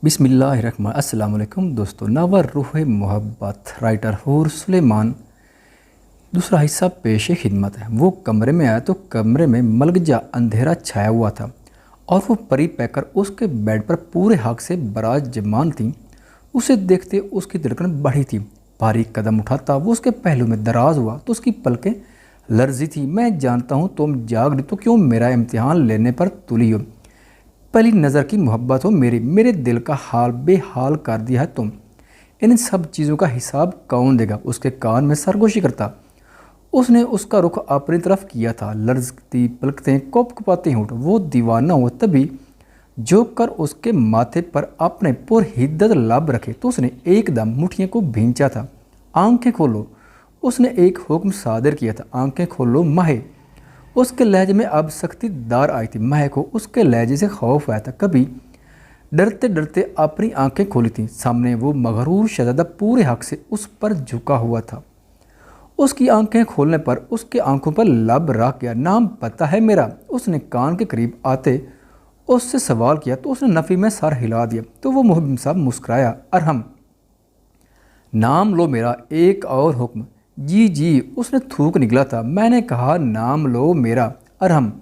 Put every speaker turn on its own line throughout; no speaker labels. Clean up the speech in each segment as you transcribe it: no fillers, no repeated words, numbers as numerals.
बिस्मिल्लाहिर्रहमान अस्सलाम वालेकुम दोस्तों। नावल रूह मोहब्बत राइटर हूर सुलेमान दूसरा हिस्सा पेश खिदमत है। वो कमरे में आया तो कमरे में मलगजा अंधेरा छाया हुआ था और वो परी पैकर उसके बेड पर पूरे हक से बराजमान थी। उसे देखते उसकी धड़कन बढ़ी थी। बारीक कदम उठाता वो उसके पहलू में दराज हुआ तो उसकी पलकें लर्जी थी। मैं जानता हूँ तुम जाग रही तो क्यों मेरा इम्तिहान लेने पर तुली हो। पहली नज़र की मोहब्बत हो मेरे दिल का हाल बेहाल कर दिया है तुम। इन सब चीज़ों का हिसाब कौन देगा। उसके कान में सरगोशी करता उसने उसका रुख अपनी तरफ किया था। लर्जती पलकतें कपकपाते होंठ वो दीवाना हुआ। तभी झुक कर उसके माथे पर अपने पुरहिद्दत लब रखे तो उसने एकदम मुठियों को भींचा था। आंखें खोलो, उसने एक हुक्म सादर किया था। आंखें खोलो माहे। उसके लहजे में अब सख्ती दार आई थी। माहे को उसके लहजे से खौफ आया था। कभी डरते डरते अपनी आंखें खोली थीं। सामने वो मगरूर शहजादा पूरे हक से उस पर झुका हुआ था। उसकी आंखें खोलने पर उसके आंखों पर लब रख गया। नाम पता है मेरा। उसने कान के करीब आते उससे सवाल किया तो उसने नफ़ी में सर हिला दिया तो वो मुहब्बिब साहब मुस्कुराया। अरहम, नाम लो मेरा। एक और हुक्म। जी जी, उसने थूक निकला था। मैंने कहा नाम लो मेरा अरहम।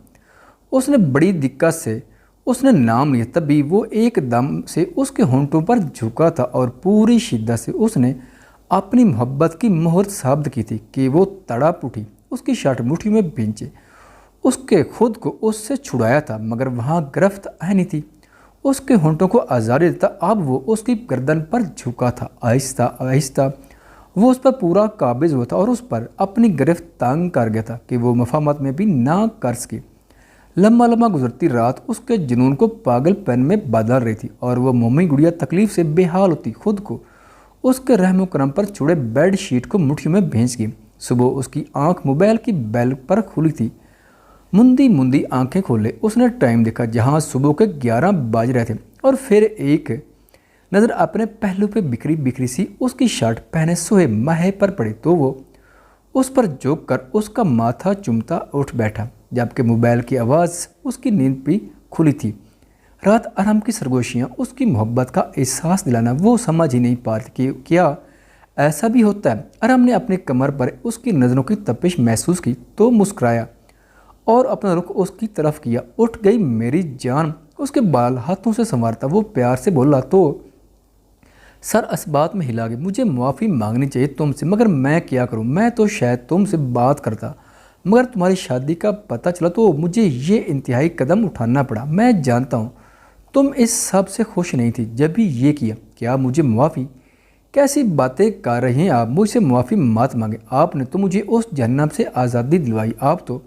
उसने बड़ी दिक्कत से उसने नाम लिया। तभी वो एकदम से उसके होंठों पर झुका था और पूरी शिद्दत से उसने अपनी मोहब्बत की मोहर साबित की थी कि वो तड़प उठी। उसकी शर्ट मुट्ठी में भींचे उसके खुद को उससे छुड़ाया था मगर वहाँ गिरफ्त नहीं थी। उसके होंठों को आज़ादी देता अब वो उसकी गर्दन पर झुका था। आहिस्ता आहिस्ता वो उस पर पूरा काबिज हुआ था और उस पर अपनी गिरफ्त तंग कर गया था कि वो मफामत में भी ना कर सकी। लम्बा लम्बा गुजरती रात उसके जुनून को पागलपन में बदल रही थी और वह मोमी गुड़िया तकलीफ से बेहाल होती खुद को उसके रहम करम पर छुड़े बेड शीट को मुट्ठी में भेज गई। सुबह उसकी आंख मोबाइल की बेल पर खुली थी। मुंदी मुंदी आंखें खोले उसने टाइम देखा जहां सुबह के 11 बज रहे थे और फिर एक नज़र अपने पहलू पे बिखरी बिखरी सी उसकी शर्ट पहने सोए माहे पर पड़ी तो वो उस पर झुक कर उसका माथा चुमता उठ बैठा जबकि मोबाइल की आवाज़ उसकी नींद भी खुली थी। रात आराम की सरगोशियाँ उसकी मोहब्बत का एहसास दिलाना वो समझ ही नहीं पा रही कि क्या ऐसा भी होता है। आराम ने अपनी कमर पर उसकी नज़रों की तपिश महसूस की तो मुस्कुराया और अपना रुख उसकी तरफ किया। उठ गई मेरी जान। उसके बाल हाथों से संवारता वो प्यार से बोला तो सर असबात में हिला गई। मुझे माफ़ी मांगनी चाहिए तुमसे मगर मैं क्या करूं। मैं तो शायद तुमसे बात करता मगर तुम्हारी शादी का पता चला तो मुझे ये इंतहाई कदम उठाना पड़ा। मैं जानता हूं तुम इस सब से खुश नहीं थी जब भी ये किया। क्या मुझे माफ़ी? कैसी बातें कर रही हैं आप। मुझसे माफ़ी मत मांगे। आपने तो मुझे उस जहन्नम से आज़ादी दिलवाई। आप तो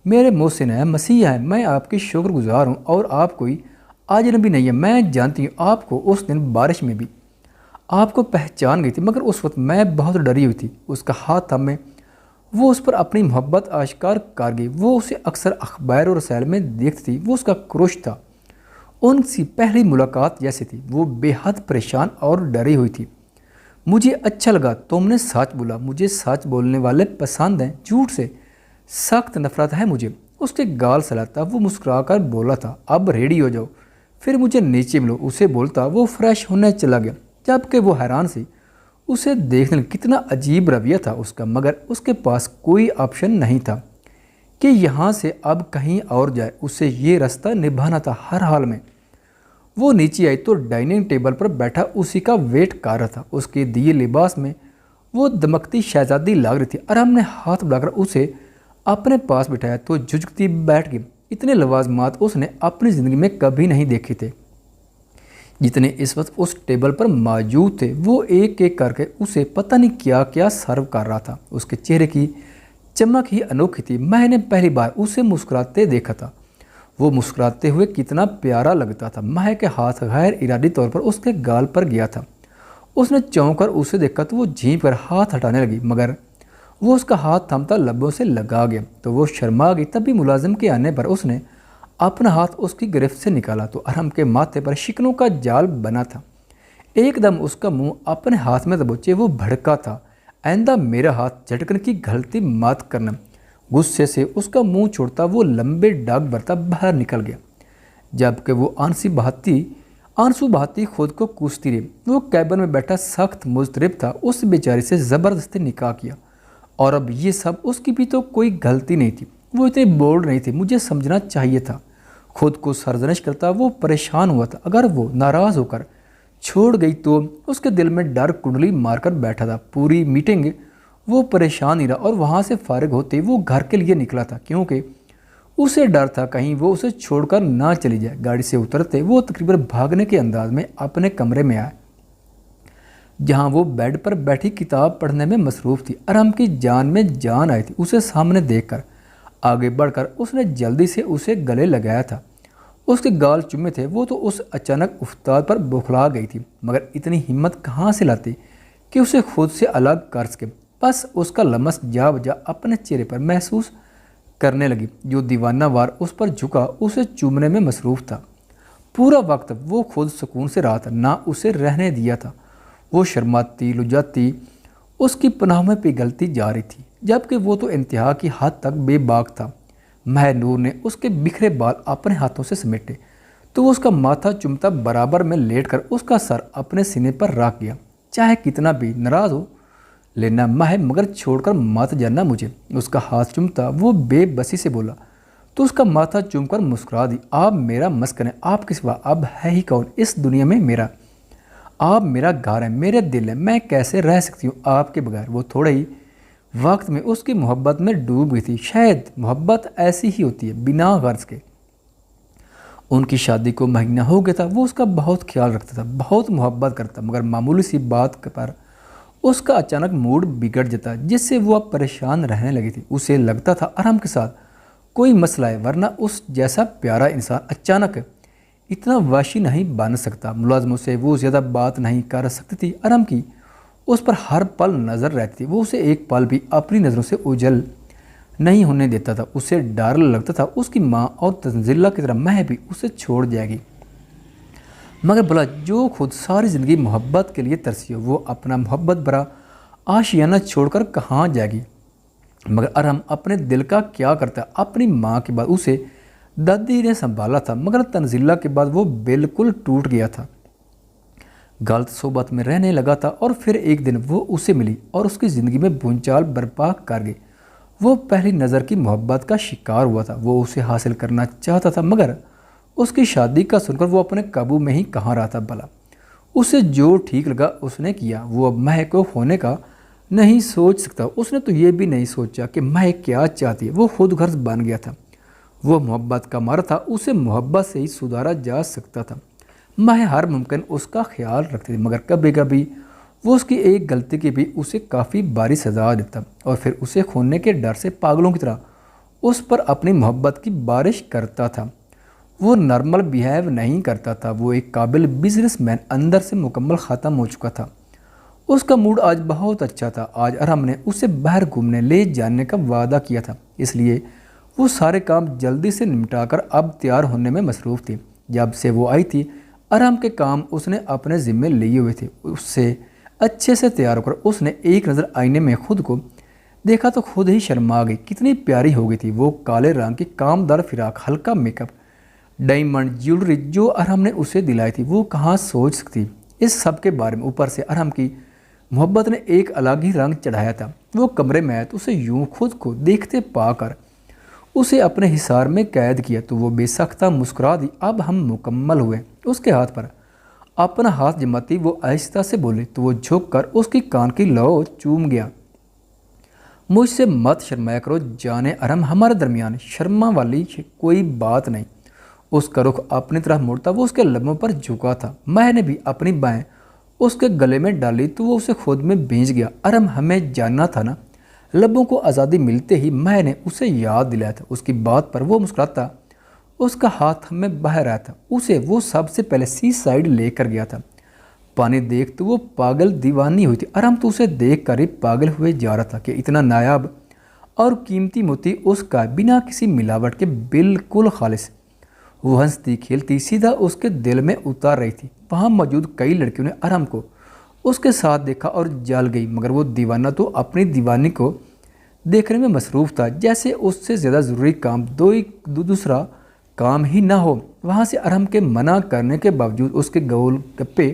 मेरे मोहसिन है, मसीह है। मैं आपकी शुक्रगुजार हूँ और आप कोई अजनबी नहीं है। मैं जानती हूँ आपको उस दिन बारिश में भी आपको पहचान गई थी मगर उस वक्त मैं बहुत डरी हुई थी। उसका हाथ थामे वो उस पर अपनी मोहब्बत आश्कार कर गई। वो उसे अक्सर अखबार और रसायल में देखती थी। वो उसका क्रोश था। उनसी पहली मुलाकात जैसी थी। वो बेहद परेशान और डरी हुई थी। मुझे अच्छा लगा तुमने सच बोला। मुझे सच बोलने वाले पसंद हैं। झूठ से सख्त नफरत है मुझे। उसके गाल सलाता वो मुस्कुरा कर बोला था अब रेडी हो जाओ फिर मुझे नीचे मिलो। उसे बोलता वो फ्रेश होने चला गया जबकि वो हैरान सी उसे देखने कितना अजीब रवैया था उसका मगर उसके पास कोई ऑप्शन नहीं था कि यहाँ से अब कहीं और जाए। उसे ये रास्ता निभाना था हर हाल में। वो नीचे आई तो डाइनिंग टेबल पर बैठा उसी का वेट कर रहा था। उसके दिए लिबास में वो दमकती शहजादी लग रही थी। आराम ने हाथ बढ़ाकर उसे अपने पास बिठाया तो झुझकती बैठ गई। इतने लवाजमात उसने अपनी ज़िंदगी में कभी नहीं देखे थे जितने इस वक्त उस टेबल पर मौजूद थे। वो एक एक करके उसे पता नहीं क्या क्या सर्व कर रहा था। उसके चेहरे की चमक ही अनोखी थी। मैंने पहली बार उसे मुस्कुराते देखा था। वो मुस्कुराते हुए कितना प्यारा लगता था। माह के हाथ गैर इरादी तौर पर उसके गाल पर गया था। उसने चौंक कर उसे देखा तो वो झींप कर हाथ हटाने लगी मगर वो उसका हाथ थमता लबों से लगा गया तो वो शर्मा गई। तभी मुलाजिम के आने पर उसने अपना हाथ उसकी गिरफ्त से निकाला तो अरहम के माथे पर शिकनों का जाल बना था। एकदम उसका मुंह अपने हाथ में दबोचे वो भड़का था। आइंदा मेरा हाथ झटकने की गलती मत करना। गुस्से से उसका मुंह छोड़ता वो लंबे डाग भरता बाहर निकल गया जबकि वो आंसी बहाती आंसू बहाती खुद को कोसती रही। वो कैबिन में बैठा सख्त मुस्तरब था। उस बेचारी से ज़बरदस्ती निकाह किया और अब ये सब उसकी भी तो कोई गलती नहीं थी। वो इतनी बोल्ड नहीं थी, मुझे समझना चाहिए था। खुद को सरजनिश करता वो परेशान हुआ था। अगर वो नाराज़ होकर छोड़ गई तो उसके दिल में डर कुंडली मारकर बैठा था। पूरी मीटिंग वो परेशान ही रहा और वहाँ से फारिग होते वो घर के लिए निकला था, क्योंकि उसे डर था कहीं वो उसे छोड़कर ना चली जाए। गाड़ी से उतरते वो तकरीबन भागने के अंदाज में अपने कमरे में आया, जहाँ वो बेड पर बैठी किताब पढ़ने में मसरूफ़ थी। अरहम की जान में जान आई थी। उसे सामने देखकर आगे बढ़कर उसने जल्दी से उसे गले लगाया था। उसके गाल चुमे थे। वो तो उस अचानक उस्ताद पर बौखला गई थी, मगर इतनी हिम्मत कहाँ से लाती कि उसे खुद से अलग कर सके। बस उसका लमस जा बजा अपने चेहरे पर महसूस करने लगी। जो दीवाना वार उस पर झुका उसे चूमने में मसरूफ़ था। पूरा वक्त वो खुद सुकून से रहा था, ना उसे रहने दिया था। वो शर्माती लुजाती उसकी पनाह में पिघलती जा रही थी, जबकि वो तो इंतहा की हद तक बेबाक था। महनूर ने उसके बिखरे बाल अपने हाथों से समेटे तो वो उसका माथा चुमता बराबर में लेटकर उसका सर अपने सीने पर रख गया। चाहे कितना भी नाराज़ हो लेना माह, मगर छोड़कर मत जाना मुझे। उसका हाथ चुमता वो बेबसी से बोला तो उसका माथा चूमकर मुस्कुरा दी। आप मेरा मस्कन है, आपके सिवा अब है ही कौन इस दुनिया में मेरा। आप मेरा घर है, मेरे दिल है, मैं कैसे रह सकती हूँ आपके बगैर। वो थोड़े ही वक्त में उसकी मोहब्बत में डूब गई थी। शायद मोहब्बत ऐसी ही होती है, बिना गर्ज के। उनकी शादी को महीना हो गया था। वो उसका बहुत ख्याल रखता था, बहुत मोहब्बत करता, मगर मामूली सी बात पर उसका अचानक मूड बिगड़ जाता, जिससे वो अब परेशान रहने लगी थी। उसे लगता था अरहम के साथ कोई मसला है, वरना उस जैसा प्यारा इंसान अचानक इतना वाशी नहीं बन सकता। मुलाजमों से वो ज़्यादा बात नहीं कर सकती थी। अरहम की उस पर हर पल नज़र रहती थी। वो उसे एक पल भी अपनी नज़रों से उजल नहीं होने देता था। उसे डर लगता था उसकी माँ और तंजीला की तरह मैं भी उसे छोड़ जाएगी। मगर भला जो खुद सारी ज़िंदगी मोहब्बत के लिए तरसी हो, वो अपना मोहब्बत भरा आशियाना छोड़कर कहाँ जाएगी। मगर अरहम अपने दिल का क्या करता। अपनी माँ के बाद उसे दादी ने संभाला था, मगर तंजीला के बाद वो बिल्कुल टूट गया था। गलत सोबत में रहने लगा था और फिर एक दिन वो उसे मिली और उसकी ज़िंदगी में भूचाल बर्पा कर गई। वो पहली नज़र की मोहब्बत का शिकार हुआ था। वो उसे हासिल करना चाहता था, मगर उसकी शादी का सुनकर वो अपने काबू में ही कहाँ रहा था। भला उसे जो ठीक लगा उसने किया। वो अब महक को होने का नहीं सोच सकता। उसने तो ये भी नहीं सोचा कि महक क्या चाहती है। वो खुद गर्ज बन गया था। वो मोहब्बत का मारा था, उसे मोहब्बत से ही सुधारा जा सकता था। महक हर मुमकिन उसका ख्याल रखती थी, मगर कभी कभी वो उसकी एक गलती की भी उसे काफ़ी बारी सजा देता और फिर उसे खोने के डर से पागलों की तरह उस पर अपनी मोहब्बत की बारिश करता था। वो नॉर्मल बिहेव नहीं करता था। वो एक काबिल बिजनेसमैन अंदर से मुकम्मल ख़त्म हो चुका था। उसका मूड आज बहुत अच्छा था। आज अरहम ने उसे बाहर घूमने ले जाने का वादा किया था, इसलिए वो सारे काम जल्दी से निपटाकर अब तैयार होने में मसरूफ़ थी। जब से वो आई थी अरहम के काम उसने अपने ज़िम्मे लिए हुए थे। उससे अच्छे से तैयार होकर उसने एक नज़र आईने में खुद को देखा तो खुद ही शर्मा गई। कितनी प्यारी हो गई थी वो। काले रंग की कामदार फिराक, हल्का मेकअप, डायमंड ज्वेलरी जो अरहम ने उसे दिलाई थी, वो कहाँ सोच सकती इस सब के बारे में। ऊपर से अरहम की मोहब्बत ने एक अलग ही रंग चढ़ाया था। वो कमरे में आया तो उसे यूं खुद को देखते पाकर उसे अपने हिसार में कैद किया तो वो बेसख्ता मुस्कुरा दी। अब हम मुकम्मल हुए। उसके हाथ पर अपना हाथ जमाती वो आहिस्ता से बोली तो वो झुक कर उसकी कान की लौ चूम गया। मुझसे मत शर्माया करो जाने अरहम, हमारे दरमियान शर्मा वाली कोई बात नहीं। उसका रुख अपनी तरफ मुड़ता वो उसके लबों पर झुका था। मैं ने भी अपनी बाहें उसके गले में डाली तो वो उसे खुद में भींच गया। अरहम, हमें जानना था ना। लबों को आज़ादी मिलते ही मैं ने उसे याद दिलाया था। उसकी बात पर वो मुस्कुराता उसका हाथ हमें बह रहा था। उसे वो सबसे पहले सी साइड लेकर गया था। पानी देख तो वो पागल दीवानी हुई थी। अरहम तो उसे देख कर ही पागल हुए जा रहा था कि इतना नायाब और कीमती मोती उसका बिना किसी मिलावट के बिल्कुल खालिस। वो हंसती खेलती सीधा उसके दिल में उतार रही थी। वहाँ मौजूद कई लड़कियों ने अरहम को उसके साथ देखा और जल गई, मगर वो दीवाना तो अपनी दीवानी को देखने में मसरूफ़ था। जैसे उससे ज़्यादा ज़रूरी काम दूसरा کام ہی نہ ہو۔ وہاں سے ارحم کے منع کرنے کے باوجود اس کے گول گپے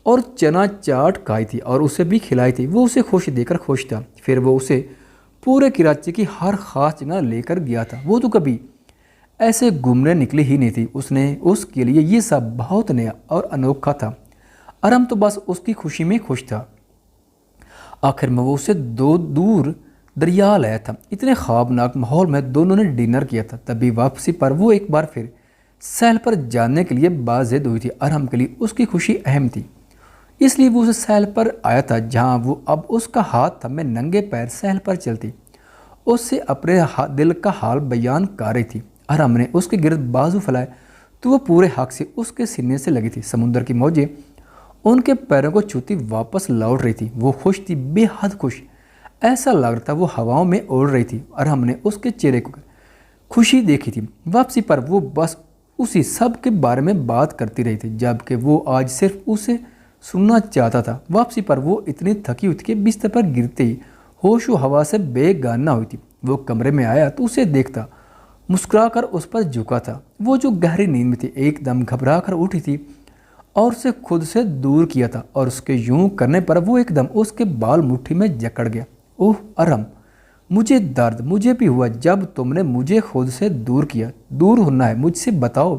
اور چنا چاٹ کھائی تھی اور اسے بھی کھلائی تھی۔ وہ اسے خوش دے کر خوش تھا۔ پھر وہ اسے پورے کراچی کی ہر خاص جگہ لے کر گیا تھا۔ وہ تو کبھی ایسے گھومنے نکلی ہی نہیں تھی۔ اس کے لیے یہ سب بہت نیا اور انوکھا تھا۔ ارحم تو بس اس کی خوشی میں خوش تھا۔ آخر میں وہ اسے دور دریا لایا تھا۔ اتنے خوابناک ماحول میں دونوں نے ڈنر کیا تھا۔ تبھی واپسی پر وہ ایک بار پھر سیل پر جانے کے لیے بازد ہوئی تھی۔ ارحم کے لیے اس کی خوشی اہم تھی، اس لیے وہ اسے سیل پر آیا تھا جہاں وہ اب اس کا ہاتھ تھا میں ننگے پیر سیل پر چلتی اس سے اپنے دل کا حال بیان کر رہی تھی۔ ارحم نے اس کے گرد بازو پھیلائے تو وہ پورے حق سے اس کے سینے سے لگی تھی۔ سمندر کی موجیں ان کے پیروں کو چھوتی واپس لوٹ رہی تھی۔ وہ خوش تھی، بے حد خوش، ایسا لگ رہا تھا وہ ہواؤں میں اڑ رہی تھی۔ ارحم نے اس کے چہرے کو خوشی دیکھی تھی۔ واپسی پر وہ بس اسی سب کے بارے میں بات کرتی رہی تھی جبکہ وہ آج صرف اسے سننا چاہتا تھا۔ واپسی پر وہ اتنی تھکی ہوئی تھی کہ بستر پر گرتے ہی ہوش و ہوا سے بے گانہ ہوئی تھی۔ وہ کمرے میں آیا تو اسے دیکھتا مسکرا کر اس پر جھکا تھا۔ وہ جو گہری نیند میں تھی ایک دم گھبرا کر اٹھی تھی اور اسے خود سے دور کیا تھا، اور اس کے یوں کرنے پر وہ ایک دم اس کے بال مٹھی میں جکڑ گیا۔ اوہ ارحم، مجھے درد مجھے بھی ہوا جب تم نے مجھے خود سے دور کیا۔ دور ہونا ہے مجھ سے، بتاؤ۔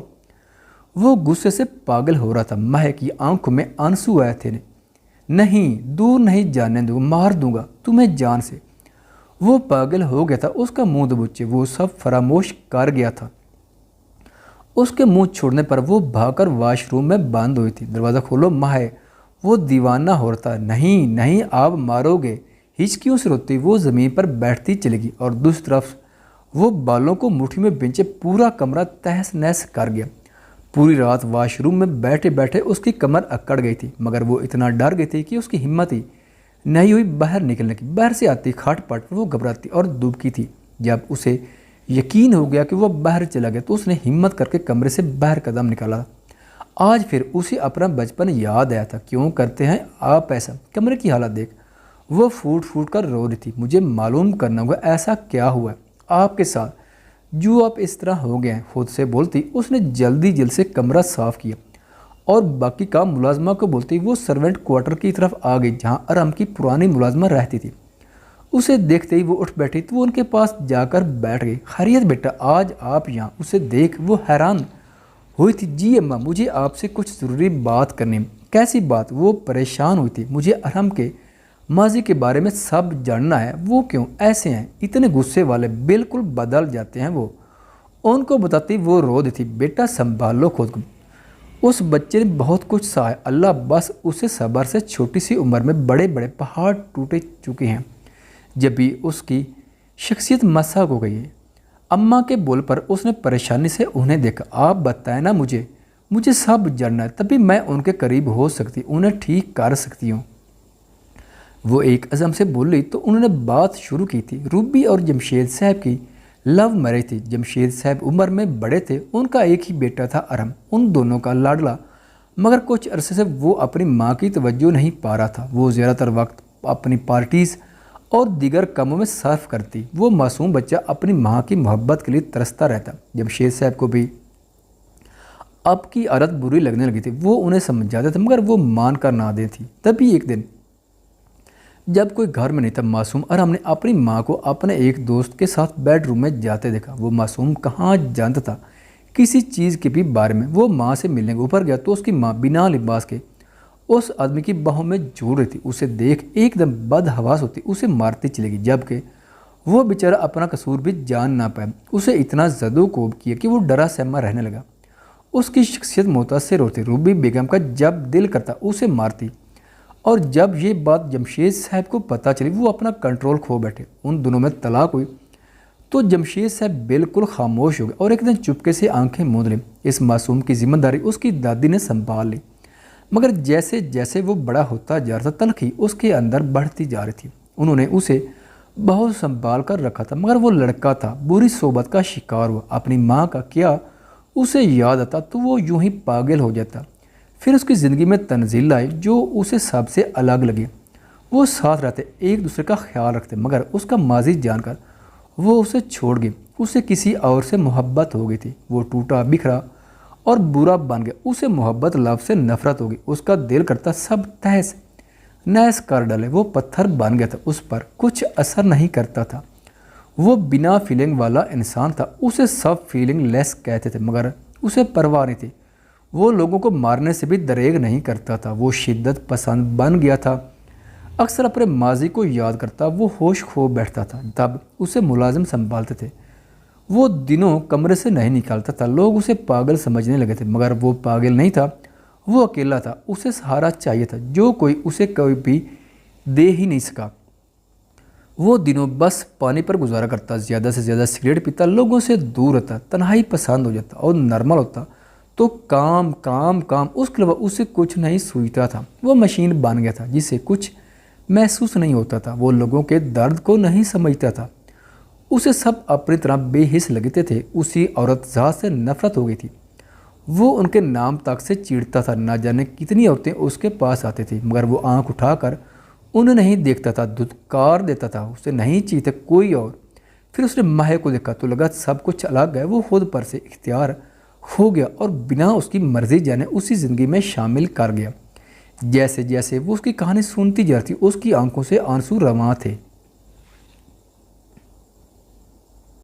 وہ غصے سے پاگل ہو رہا تھا۔ مہک کی آنکھوں میں آنسو آئے تھے۔ نہیں، دور نہیں جانے دوں گا، مار دوں گا تمہیں جان سے۔ وہ پاگل ہو گیا تھا۔ اس کا منہ دبوچے وہ سب فراموش کر گیا تھا۔ اس کے منہ چھوڑنے پر وہ بھاگ کر واش روم میں بند ہوئی تھی۔ دروازہ کھولو مہک، وہ دیوانہ ہو رہا تھا۔ نہیں نہیں، آپ مارو گے، ہچکیوں سے روتی وہ زمین پر بیٹھتی چلے گی اور دوسری طرف وہ بالوں کو مٹھی میں بنچے پورا کمرہ تہس نہس کر گیا۔ پوری رات واش روم میں بیٹھے بیٹھے اس کی کمر اکڑ گئی تھی، مگر وہ اتنا ڈر گئی تھی کہ اس کی ہمت ہی نہیں ہوئی باہر نکلنے کی۔ باہر سے آتی کھٹ پٹ وہ گھبراتی اور دبکی تھی۔ جب اسے یقین ہو گیا کہ وہ باہر چلا گیا تو اس نے ہمت کر کے کمرے سے باہر قدم نکالا۔ آج پھر اسے اپنا بچپن یاد آیا تھا۔ کیوں کرتے ہیں آپ ایسا؟ کمرے کی حالت دیکھ وہ پھوٹ پھوٹ کر رو رہی تھی۔ مجھے معلوم کرنا ہوگا ایسا کیا ہوا ہے آپ کے ساتھ جو آپ اس طرح ہو گئے ہیں، خود سے بولتی اس نے جلدی سے کمرہ صاف کیا اور باقی کام ملازمہ کو بولتی وہ سرونٹ کوارٹر کی طرف آ گئی جہاں ارحم کی پرانی ملازمہ رہتی تھی۔ اسے دیکھتے ہی وہ اٹھ بیٹھی تو وہ ان کے پاس جا کر بیٹھ گئی۔ خیریت بیٹا، آج آپ یہاں؟ اسے دیکھ وہ حیران ہوئی تھی۔ جی اماں، مجھے آپ سے کچھ ضروری بات کرنی۔ کیسی بات؟ وہ پریشان ہوئی تھی۔ مجھے ارحم کے ماضی کے بارے میں سب جاننا ہے۔ وہ کیوں ایسے ہیں؟ اتنے غصے والے، بالکل بدل جاتے ہیں وہ۔ ان کو بتاتی وہ رو دی تھی۔ بیٹا سنبھال لو خود کو، اس بچے نے بہت کچھ سہا ہے، اللہ بس اسے صبر سے، چھوٹی سی عمر میں بڑے بڑے پہاڑ ٹوٹے چکے ہیں، جب بھی اس کی شخصیت مسخ ہو گئی ہے۔ اماں کے بول پر اس نے پریشانی سے انہیں دیکھا۔ آپ بتائیں نا مجھے سب جاننا ہے، تبھی میں ان کے قریب ہو سکتی، انہیں ٹھیک کر سکتی ہوں۔ وہ ایک عزم سے بولی تو انہوں نے بات شروع کی تھی۔ روبی اور جمشید صاحب کی لو میرج تھی۔ جمشید صاحب عمر میں بڑے تھے، ان کا ایک ہی بیٹا تھا ارحم، ان دونوں کا لاڈلا، مگر کچھ عرصے سے وہ اپنی ماں کی توجہ نہیں پا رہا تھا۔ وہ زیادہ تر وقت اپنی پارٹیز اور دیگر کاموں میں صرف کرتی۔ وہ معصوم بچہ اپنی ماں کی محبت کے لیے ترستا رہتا۔ جمشید صاحب کو بھی اب کی عادت بری لگنے لگی تھی۔ وہ انہیں سمجھاتے تھے مگر وہ مان کر نہ دے تھی۔ تبھی ایک دن جب کوئی گھر میں نہیں تھا، معصوم ارحم نے اپنی ماں کو اپنے ایک دوست کے ساتھ بیڈ روم میں جاتے دیکھا۔ وہ معصوم کہاں جانتا تھا کسی چیز کے بھی بارے میں۔ وہ ماں سے ملنے کے اوپر گیا تو اس کی ماں بنا لباس کے اس آدمی کی باہوں میں جھول رہی تھی۔ اسے دیکھ ایک دم بدحواس ہوتی اسے مارتی چلے گی، جبکہ وہ بیچارہ اپنا قصور بھی جان نہ پایا۔ اسے اتنا زد و کوب کیا کہ وہ ڈرا سہما رہنے لگا۔ اس کی شخصیت متاثر ہوتی۔ روبی بیگم کا جب دل کرتا اسے مارتی، اور جب یہ بات جمشید صاحب کو پتہ چلی وہ اپنا کنٹرول کھو بیٹھے۔ ان دنوں میں طلاق ہوئی تو جمشید صاحب بالکل خاموش ہو گئے اور ایک دن چپکے سے آنکھیں موند لیں۔ اس معصوم کی ذمہ داری اس کی دادی نے سنبھال لی، مگر جیسے جیسے وہ بڑا ہوتا جا رہا تھا تلخی اس کے اندر بڑھتی جا رہی تھی۔ انہوں نے اسے بہت سنبھال کر رکھا تھا، مگر وہ لڑکا تھا، بری صحبت کا شکار ہوا۔ اپنی ماں کا کیا اسے یاد آتا تو وہ یوں ہی پاگل ہو جاتا۔ پھر اس کی زندگی میں تنزل آئی جو اسے سب سے الگ لگی۔ وہ ساتھ رہتے، ایک دوسرے کا خیال رکھتے، مگر اس کا ماضی جان کر وہ اسے چھوڑ گئی۔ اسے کسی اور سے محبت ہو گئی تھی، وہ ٹوٹا بکھرا اور برا بن گیا، اسے محبت لفظ سے نفرت ہو گئی، اس کا دل کرتا سب تہس نحس کر ڈالے، وہ پتھر بن گیا تھا، اس پر کچھ اثر نہیں کرتا تھا، وہ بنا فیلنگ والا انسان تھا، اسے سب فیلنگ لیس کہتے تھے مگر اسے پرواہ نہیں تھی، وہ لوگوں کو مارنے سے بھی دریغ نہیں کرتا تھا، وہ شدت پسند بن گیا تھا، اکثر اپنے ماضی کو یاد کرتا وہ ہوش کھو بیٹھتا تھا، تب اسے ملازم سنبھالتے تھے، وہ دنوں کمرے سے نہیں نکالتا تھا، لوگ اسے پاگل سمجھنے لگے تھے مگر وہ پاگل نہیں تھا، وہ اکیلا تھا، اسے سہارا چاہیے تھا جو کوئی اسے کبھی بھی دے ہی نہیں سکا، وہ دنوں بس پانی پر گزارا کرتا، زیادہ سے زیادہ سگریٹ پیتا، لوگوں سے دور رہتا، تنہائی پسند ہو جاتا اور نارمل ہوتا تو کام کام کام، اس کے علاوہ اسے کچھ نہیں سوچتا تھا، وہ مشین بن گیا تھا جسے کچھ محسوس نہیں ہوتا تھا، وہ لوگوں کے درد کو نہیں سمجھتا تھا، اسے سب اپنی طرح بے حس لگتے تھے، اسی عورت ذات سے نفرت ہو گئی تھی، وہ ان کے نام تک سے چیڑتا تھا، نہ جانے کتنی عورتیں اس کے پاس آتی تھیں مگر وہ آنکھ اٹھا کر انہیں نہیں دیکھتا تھا، دھتکار دیتا تھا، اسے نہیں چیتے کوئی اور، پھر اس نے ماہے کو دیکھا تو لگا سب کچھ الگ ہے، وہ خود پر سے اختیار ہو گیا اور بنا اس کی مرضی جانے اسی زندگی میں شامل کر گیا، جیسے جیسے وہ اس کی کہانی سنتی جاتی اس کی آنکھوں سے آنسو رواں تھے،